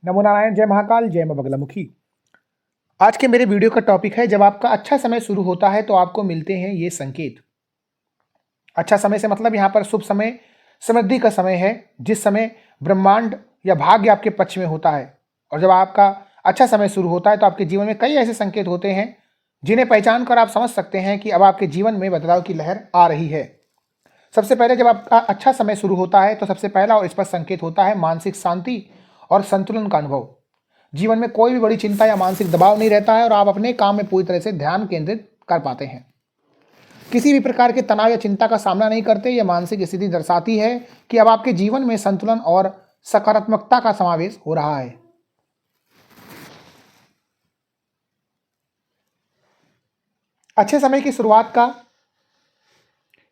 नमो नारायण, जय महाकाल, जय मां बगलामुखी। आज के मेरे वीडियो का टॉपिक है, जब आपका अच्छा समय शुरू होता है तो आपको मिलते हैं ये संकेत। अच्छा समय से मतलब यहाँ पर शुभ समय, समृद्धि का समय है, जिस समय ब्रह्मांड या भाग्य आपके पक्ष में होता है। और जब आपका अच्छा समय शुरू होता है तो आपके जीवन में कई ऐसे संकेत होते हैं जिन्हें पहचान कर आप समझ सकते हैं कि अब आपके जीवन में बदलाव की लहर आ रही है। सबसे पहले जब आपका अच्छा समय शुरू होता है तो सबसे पहला और स्पष्ट संकेत होता है मानसिक शांति और संतुलन का अनुभव। जीवन में कोई भी बड़ी चिंता या मानसिक दबाव नहीं रहता है और आप अपने काम में पूरी तरह से ध्यान केंद्रित कर पाते हैं। किसी भी प्रकार के तनाव या चिंता का सामना नहीं करते। यह मानसिक स्थिति दर्शाती है कि अब आपके जीवन में संतुलन और सकारात्मकता का समावेश हो रहा है। अच्छे समय की शुरुआत का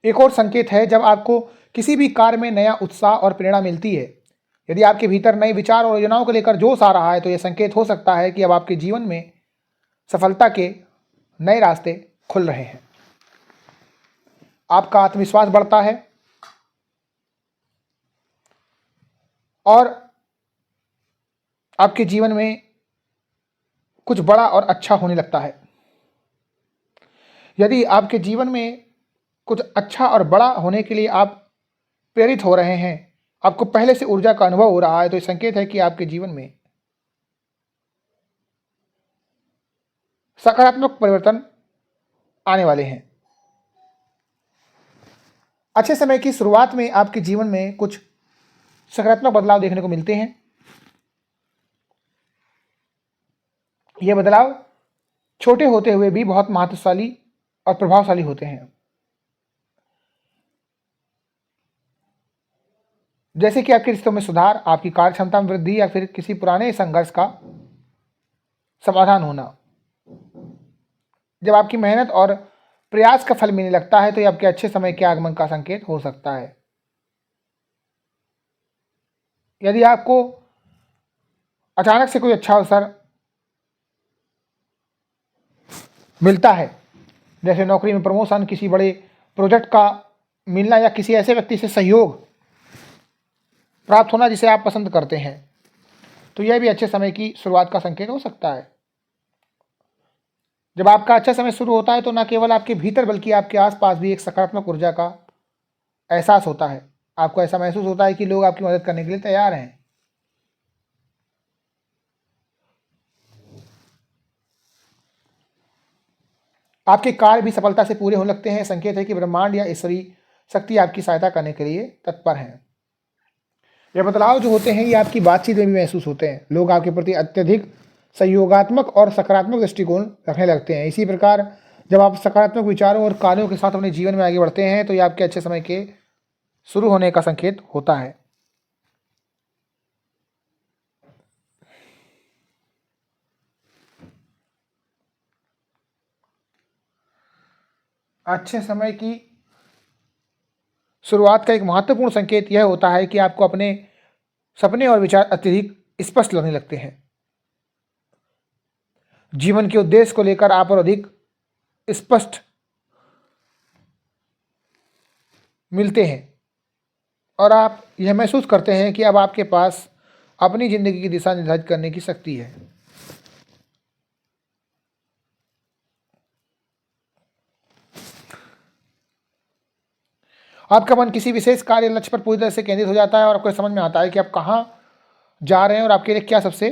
एक और संकेत है जब आपको किसी भी कार्य में नया उत्साह और प्रेरणा मिलती है। यदि आपके भीतर नए विचार और योजनाओं को लेकर जोश आ रहा है तो यह संकेत हो सकता है कि अब आपके जीवन में सफलता के नए रास्ते खुल रहे हैं। आपका आत्मविश्वास बढ़ता है और आपके जीवन में कुछ बड़ा और अच्छा होने लगता है। यदि आपके जीवन में कुछ अच्छा और बड़ा होने के लिए आप प्रेरित हो रहे हैं, आपको पहले से ऊर्जा का अनुभव हो रहा है, तो यह संकेत है कि आपके जीवन में सकारात्मक परिवर्तन आने वाले हैं। अच्छे समय की शुरुआत में आपके जीवन में कुछ सकारात्मक बदलाव देखने को मिलते हैं। ये बदलाव छोटे होते हुए भी बहुत महत्वशाली और प्रभावशाली होते हैं। जैसे कि आपके रिश्तों में सुधार, आपकी कार्य क्षमता में वृद्धि या फिर किसी पुराने संघर्ष का समाधान होना। जब आपकी मेहनत और प्रयास का फल मिलने लगता है तो यह आपके अच्छे समय के आगमन का संकेत हो सकता है। यदि आपको अचानक से कोई अच्छा अवसर मिलता है, जैसे नौकरी में प्रमोशन, किसी बड़े प्रोजेक्ट का मिलना या किसी ऐसे व्यक्ति से सहयोग प्राप्त होना जिसे आप पसंद करते हैं, तो यह भी अच्छे समय की शुरुआत का संकेत हो सकता है। जब आपका अच्छा समय शुरू होता है तो न केवल आपके भीतर बल्कि आपके आसपास भी एक सकारात्मक ऊर्जा का एहसास होता है। आपको ऐसा महसूस होता है कि लोग आपकी मदद करने के लिए तैयार हैं। आपके कार्य भी सफलता से पूरे होने लगते हैं। संकेत है कि ब्रह्मांड या ईश्वरीय शक्ति आपकी सहायता करने के लिए तत्पर है। यह बदलाव जो होते हैं ये आपकी बातचीत में भी महसूस होते हैं। लोग आपके प्रति अत्यधिक सहयोगात्मक और सकारात्मक दृष्टिकोण रखने लगते हैं। इसी प्रकार जब आप सकारात्मक विचारों और कार्यों के साथ अपने जीवन में आगे बढ़ते हैं तो यह आपके अच्छे समय के शुरू होने का संकेत होता है। अच्छे समय की शुरुआत का एक महत्वपूर्ण संकेत यह होता है कि आपको अपने सपने और विचार अत्यधिक स्पष्ट लगने लगते हैं। जीवन के उद्देश्य को लेकर आप और अधिक स्पष्ट मिलते हैं और आप यह महसूस करते हैं कि अब आपके पास अपनी जिंदगी की दिशा निर्धारित करने की शक्ति है। आपका मन किसी विशेष कार्य लक्ष्य पर पूरी तरह से केंद्रित हो जाता है और आपको समझ में आता है कि आप कहाँ जा रहे हैं और आपके लिए क्या सबसे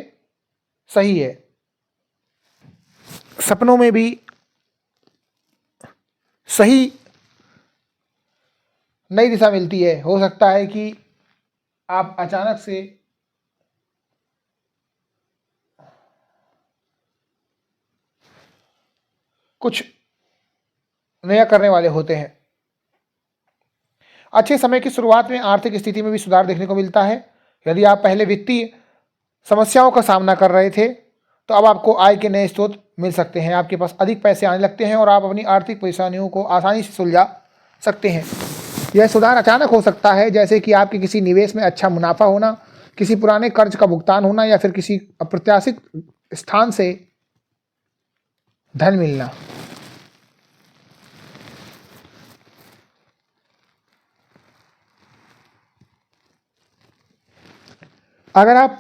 सही है। सपनों में भी सही नई दिशा मिलती है। हो सकता है कि आप अचानक से कुछ नया करने वाले होते हैं। अच्छे समय की शुरुआत में आर्थिक स्थिति में भी सुधार देखने को मिलता है। यदि आप पहले वित्तीय समस्याओं का सामना कर रहे थे तो अब आपको आय के नए स्रोत मिल सकते हैं। आपके पास अधिक पैसे आने लगते हैं और आप अपनी आर्थिक परेशानियों को आसानी से सुलझा सकते हैं। यह सुधार अचानक हो सकता है, जैसे कि आपके किसी निवेश में अच्छा मुनाफा होना, किसी पुराने कर्ज का भुगतान होना या फिर किसी अप्रत्याशित स्थान से धन मिलना। अगर आप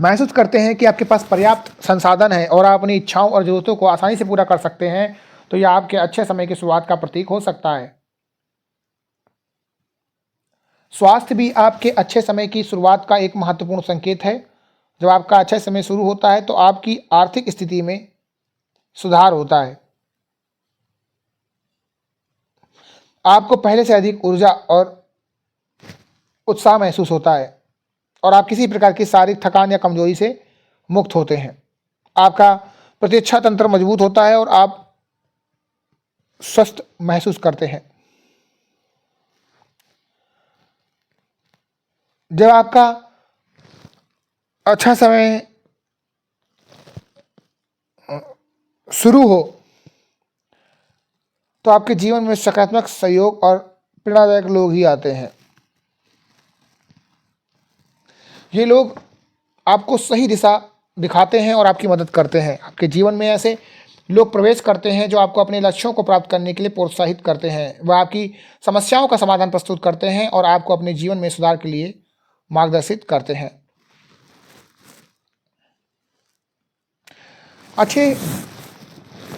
महसूस करते हैं कि आपके पास पर्याप्त संसाधन है और आप अपनी इच्छाओं और ज़रूरतों को आसानी से पूरा कर सकते हैं, तो यह आपके अच्छे समय की शुरुआत का प्रतीक हो सकता है। स्वास्थ्य भी आपके अच्छे समय की शुरुआत का एक महत्वपूर्ण संकेत है। जब आपका अच्छा समय शुरू होता है तो आपकी आर्थिक स्थिति में सुधार होता है। आपको पहले से अधिक ऊर्जा और उत्साह महसूस होता है और आप किसी प्रकार की शारीरिक थकान या कमजोरी से मुक्त होते हैं। आपका प्रतिरक्षा तंत्र मजबूत होता है और आप स्वस्थ महसूस करते हैं। जब आपका अच्छा समय शुरू हो तो आपके जीवन में सकारात्मक सहयोग और प्रेरणादायक लोग ही आते हैं। ये लोग आपको सही दिशा दिखाते हैं और आपकी मदद करते हैं। आपके जीवन में ऐसे लोग प्रवेश करते हैं जो आपको अपने लक्ष्यों को प्राप्त करने के लिए प्रोत्साहित करते हैं। वह आपकी समस्याओं का समाधान प्रस्तुत करते हैं और आपको अपने जीवन में सुधार के लिए मार्गदर्शित करते हैं। अच्छे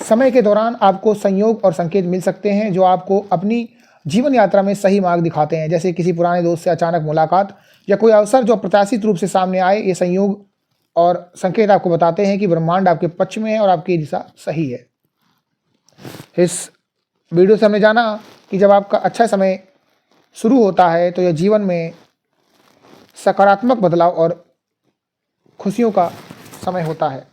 समय के दौरान आपको संयोग और संकेत मिल सकते हैं जो आपको अपनी जीवन यात्रा में सही मार्ग दिखाते हैं, जैसे किसी पुराने दोस्त से अचानक मुलाकात या कोई अवसर जो अप्रत्याशित रूप से सामने आए। ये संयोग और संकेत आपको बताते हैं कि ब्रह्मांड आपके पक्ष में है और आपकी दिशा सही है। इस वीडियो से हमने जाना कि जब आपका अच्छा समय शुरू होता है तो यह जीवन में सकारात्मक बदलाव और खुशियों का समय होता है।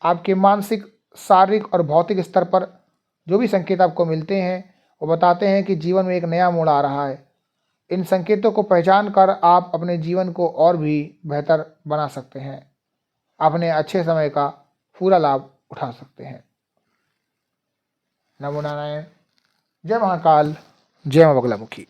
आपके मानसिक, शारीरिक और भौतिक स्तर पर जो भी संकेत आपको मिलते हैं वो बताते हैं कि जीवन में एक नया मोड़ आ रहा है। इन संकेतों को पहचान कर आप अपने जीवन को और भी बेहतर बना सकते हैं, अपने अच्छे समय का पूरा लाभ उठा सकते हैं। नमो नारायण। जय महाकाल, जय मां बगलामुखी।